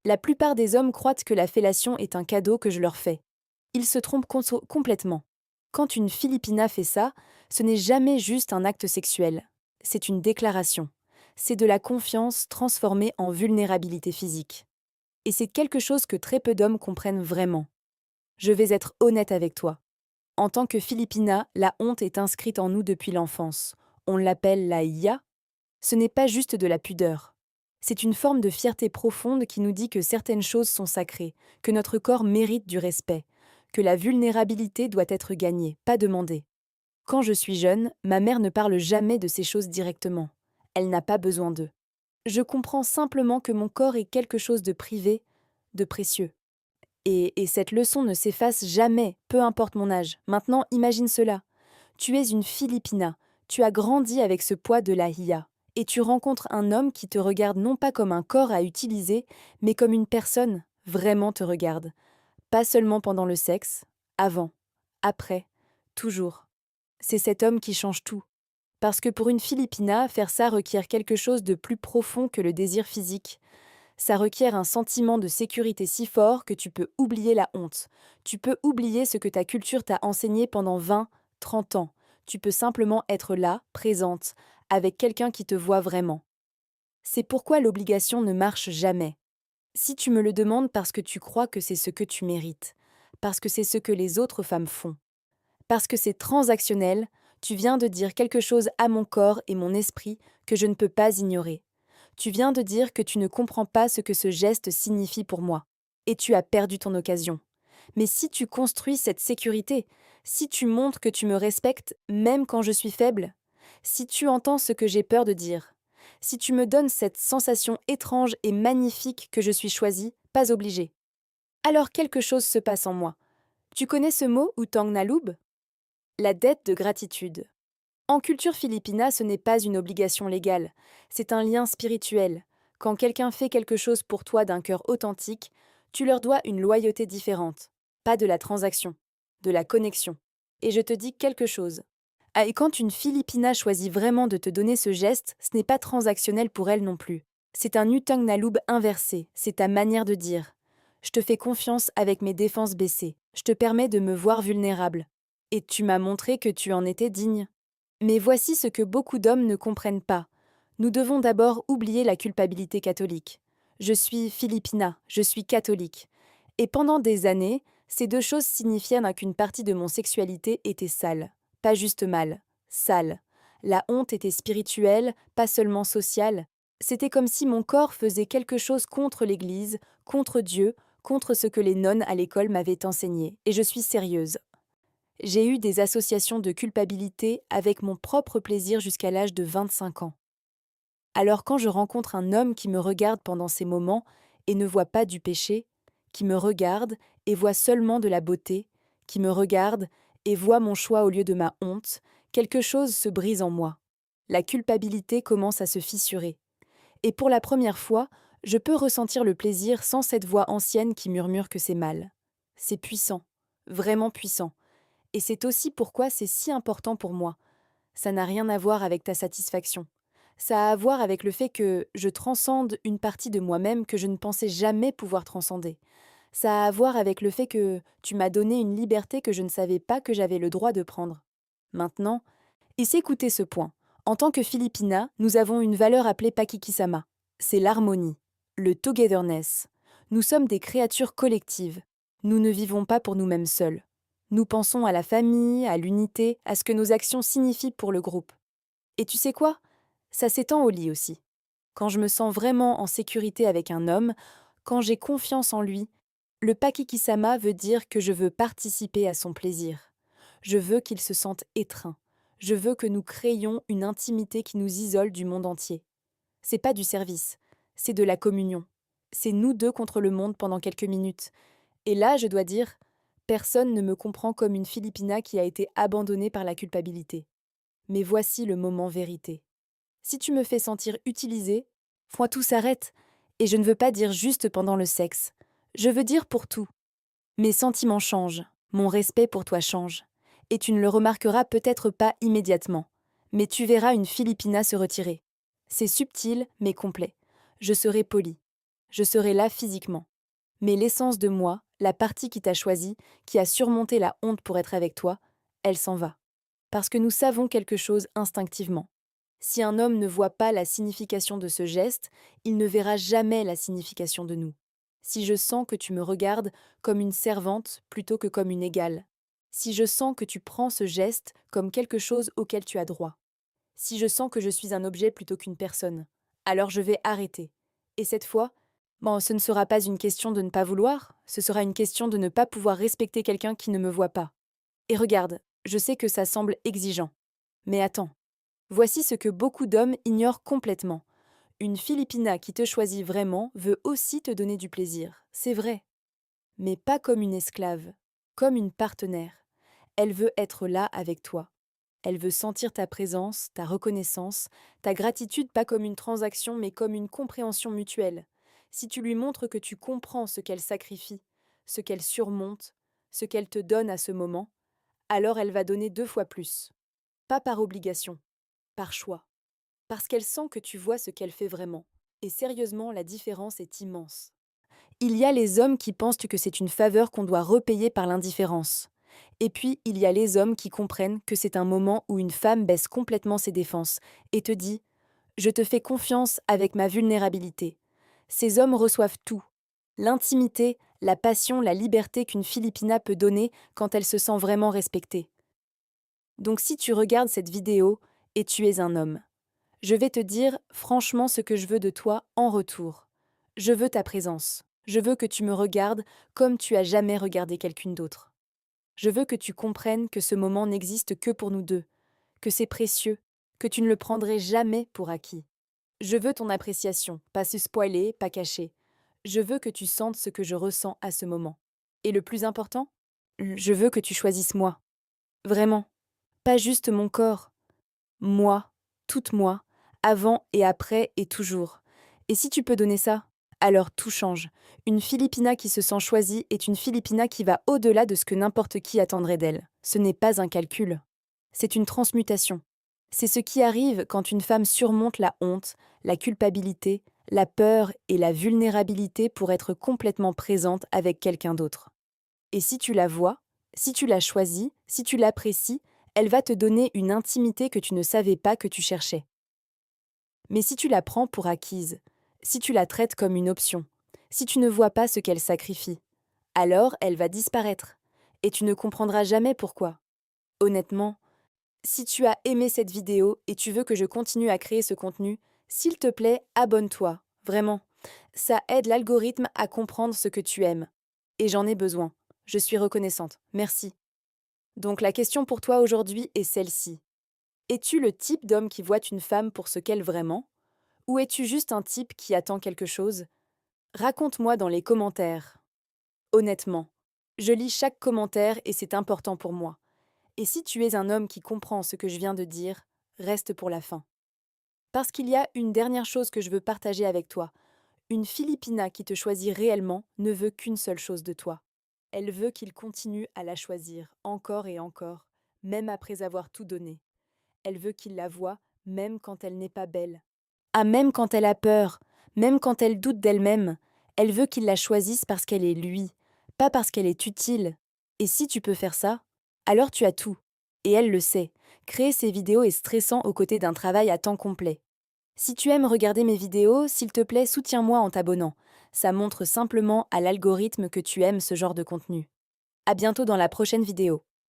La plupart des hommes croient que la fellation est un cadeau que je leur fais. Ils se trompent complètement. Quand une Filipina fait ça, ce n'est jamais juste un acte sexuel. C'est une déclaration. C'est de la confiance transformée en vulnérabilité physique. Et c'est quelque chose que très peu d'hommes comprennent vraiment. Je vais être honnête avec toi. En tant que Filipina, la honte est inscrite en nous depuis l'enfance. On l'appelle la IA. Ce n'est pas juste de la pudeur. C'est une forme de fierté profonde qui nous dit que certaines choses sont sacrées, que notre corps mérite du respect, que la vulnérabilité doit être gagnée, pas demandée. Quand je suis jeune, ma mère ne parle jamais de ces choses directement. Elle n'a pas besoin d'eux. Je comprends simplement que mon corps est quelque chose de privé, de précieux. Et cette leçon ne s'efface jamais, peu importe mon âge. Maintenant, imagine cela. Tu es une Filipina, tu as grandi avec ce poids de la hiya, et tu rencontres un homme qui te regarde non pas comme un corps à utiliser, mais comme une personne vraiment te regarde. Pas seulement pendant le sexe, avant, après, toujours. C'est cet homme qui change tout. Parce que pour une Filipina, faire ça requiert quelque chose de plus profond que le désir physique. Ça requiert un sentiment de sécurité si fort que tu peux oublier la honte. Tu peux oublier ce que ta culture t'a enseigné pendant 20, 30 ans. Tu peux simplement être là, présente, avec quelqu'un qui te voit vraiment. C'est pourquoi l'obligation ne marche jamais. Si tu me le demandes parce que tu crois que c'est ce que tu mérites, parce que c'est ce que les autres femmes font, parce que c'est transactionnel, tu viens de dire quelque chose à mon corps et mon esprit que je ne peux pas ignorer. Tu viens de dire que tu ne comprends pas ce que ce geste signifie pour moi. Et tu as perdu ton occasion. Mais si tu construis cette sécurité, si tu montres que tu me respectes même quand je suis faible, si tu entends ce que j'ai peur de dire, si tu me donnes cette sensation étrange et magnifique que je suis choisie, pas obligée, alors quelque chose se passe en moi. Tu connais ce mot, Utang Nalub? La dette de gratitude. En culture philippina, ce n'est pas une obligation légale, c'est un lien spirituel. Quand quelqu'un fait quelque chose pour toi d'un cœur authentique, tu leur dois une loyauté différente. Pas de la transaction, de la connexion. Et je te dis quelque chose. Ah, et quand une Filipina choisit vraiment de te donner ce geste, ce n'est pas transactionnel pour elle non plus. C'est un Utang Nalub inversé, c'est ta manière de dire. Je te fais confiance avec mes défenses baissées, je te permets de me voir vulnérable. Et tu m'as montré que tu en étais digne. Mais voici ce que beaucoup d'hommes ne comprennent pas. Nous devons d'abord oublier la culpabilité catholique. Je suis Filipina, je suis catholique. Et pendant des années, ces deux choses signifièrent qu'une partie de mon sexualité était sale. Pas juste mal, sale. La honte était spirituelle, pas seulement sociale. C'était comme si mon corps faisait quelque chose contre l'Église, contre Dieu, contre ce que les nonnes à l'école m'avaient enseigné. Et je suis sérieuse. J'ai eu des associations de culpabilité avec mon propre plaisir jusqu'à l'âge de 25 ans. Alors quand je rencontre un homme qui me regarde pendant ces moments et ne voit pas du péché, qui me regarde et voit seulement de la beauté, qui me regarde et voit mon choix au lieu de ma honte, quelque chose se brise en moi. La culpabilité commence à se fissurer. Et pour la première fois, je peux ressentir le plaisir sans cette voix ancienne qui murmure que c'est mal. C'est puissant, vraiment puissant. Et c'est aussi pourquoi c'est si important pour moi. Ça n'a rien à voir avec ta satisfaction. Ça a à voir avec le fait que je transcende une partie de moi-même que je ne pensais jamais pouvoir transcender. Ça a à voir avec le fait que tu m'as donné une liberté que je ne savais pas que j'avais le droit de prendre. Maintenant, et s'écoutez ce point. En tant que Filipina, nous avons une valeur appelée Pakikisama. C'est l'harmonie, le togetherness. Nous sommes des créatures collectives. Nous ne vivons pas pour nous-mêmes seuls. Nous pensons à la famille, à l'unité, à ce que nos actions signifient pour le groupe. Et tu sais quoi? Ça s'étend au lit aussi. Quand je me sens vraiment en sécurité avec un homme, quand j'ai confiance en lui, le Pakikisama veut dire que je veux participer à son plaisir. Je veux qu'il se sente étreint. Je veux que nous créions une intimité qui nous isole du monde entier. C'est pas du service, c'est de la communion. C'est nous deux contre le monde pendant quelques minutes. Et là, je dois dire, personne ne me comprend comme une Filipina qui a été abandonnée par la culpabilité. Mais voici le moment vérité. Si tu me fais sentir utilisée, moi tout s'arrête. Et je ne veux pas dire juste pendant le sexe. Je veux dire pour tout. Mes sentiments changent, mon respect pour toi change. Et tu ne le remarqueras peut-être pas immédiatement. Mais tu verras une Filipina se retirer. C'est subtil, mais complet. Je serai polie. Je serai là physiquement. Mais l'essence de moi, la partie qui t'a choisi, qui a surmonté la honte pour être avec toi, elle s'en va. Parce que nous savons quelque chose instinctivement. Si un homme ne voit pas la signification de ce geste, il ne verra jamais la signification de nous. Si je sens que tu me regardes comme une servante plutôt que comme une égale. Si je sens que tu prends ce geste comme quelque chose auquel tu as droit. Si je sens que je suis un objet plutôt qu'une personne, alors je vais arrêter. Et cette fois, bon, ce ne sera pas une question de ne pas vouloir, ce sera une question de ne pas pouvoir respecter quelqu'un qui ne me voit pas. Et regarde, je sais que ça semble exigeant. Mais attends, voici ce que beaucoup d'hommes ignorent complètement. Une Filipina qui te choisit vraiment veut aussi te donner du plaisir, c'est vrai. Mais pas comme une esclave, comme une partenaire. Elle veut être là avec toi. Elle veut sentir ta présence, ta reconnaissance, ta gratitude pas comme une transaction mais comme une compréhension mutuelle. Si tu lui montres que tu comprends ce qu'elle sacrifie, ce qu'elle surmonte, ce qu'elle te donne à ce moment, alors elle va donner 2 fois plus. Pas par obligation, par choix. Parce qu'elle sent que tu vois ce qu'elle fait vraiment. Et sérieusement, la différence est immense. Il y a les hommes qui pensent que c'est une faveur qu'on doit repayer par l'indifférence. Et puis, il y a les hommes qui comprennent que c'est un moment où une femme baisse complètement ses défenses et te dit ⁇ Je te fais confiance avec ma vulnérabilité ⁇ Ces hommes reçoivent tout. L'intimité, la passion, la liberté qu'une Filipina peut donner quand elle se sent vraiment respectée. Donc si tu regardes cette vidéo et tu es un homme, je vais te dire franchement ce que je veux de toi en retour. Je veux ta présence. Je veux que tu me regardes comme tu as jamais regardé quelqu'une d'autre. Je veux que tu comprennes que ce moment n'existe que pour nous deux, que c'est précieux, que tu ne le prendrais jamais pour acquis. Je veux ton appréciation, pas se spoiler, pas cacher. Je veux que tu sentes ce que je ressens à ce moment. Et le plus important, je veux que tu choisisses moi. Vraiment. Pas juste mon corps. Moi, toute moi, avant et après et toujours. Et si tu peux donner ça, alors tout change. Une Filipina qui se sent choisie est une Filipina qui va au-delà de ce que n'importe qui attendrait d'elle. Ce n'est pas un calcul. C'est une transmutation. C'est ce qui arrive quand une femme surmonte la honte, la culpabilité, la peur et la vulnérabilité pour être complètement présente avec quelqu'un d'autre. Et si tu la vois, si tu la choisis, si tu l'apprécies, elle va te donner une intimité que tu ne savais pas que tu cherchais. Mais si tu la prends pour acquise, si tu la traites comme une option, si tu ne vois pas ce qu'elle sacrifie, alors elle va disparaître. Et tu ne comprendras jamais pourquoi. Honnêtement, si tu as aimé cette vidéo et tu veux que je continue à créer ce contenu, s'il te plaît, abonne-toi, vraiment. Ça aide l'algorithme à comprendre ce que tu aimes. Et j'en ai besoin. Je suis reconnaissante. Merci. Donc la question pour toi aujourd'hui est celle-ci. Es-tu le type d'homme qui voit une femme pour ce qu'elle vraiment? Ou es-tu juste un type qui attend quelque chose? Raconte-moi dans les commentaires. Honnêtement, je lis chaque commentaire et c'est important pour moi. Et si tu es un homme qui comprend ce que je viens de dire, reste pour la fin. Parce qu'il y a une dernière chose que je veux partager avec toi. Une Filipina qui te choisit réellement ne veut qu'une seule chose de toi. Elle veut qu'il continue à la choisir, encore et encore, même après avoir tout donné. Elle veut qu'il la voie, même quand elle n'est pas belle. Ah, même quand elle a peur, même quand elle doute d'elle-même. Elle veut qu'il la choisisse parce qu'elle est lui, pas parce qu'elle est utile. Et si tu peux faire ça, alors tu as tout. Et elle le sait. Créer ces vidéos est stressant aux côtés d'un travail à temps complet. Si tu aimes regarder mes vidéos, s'il te plaît, soutiens-moi en t'abonnant. Ça montre simplement à l'algorithme que tu aimes ce genre de contenu. À bientôt dans la prochaine vidéo.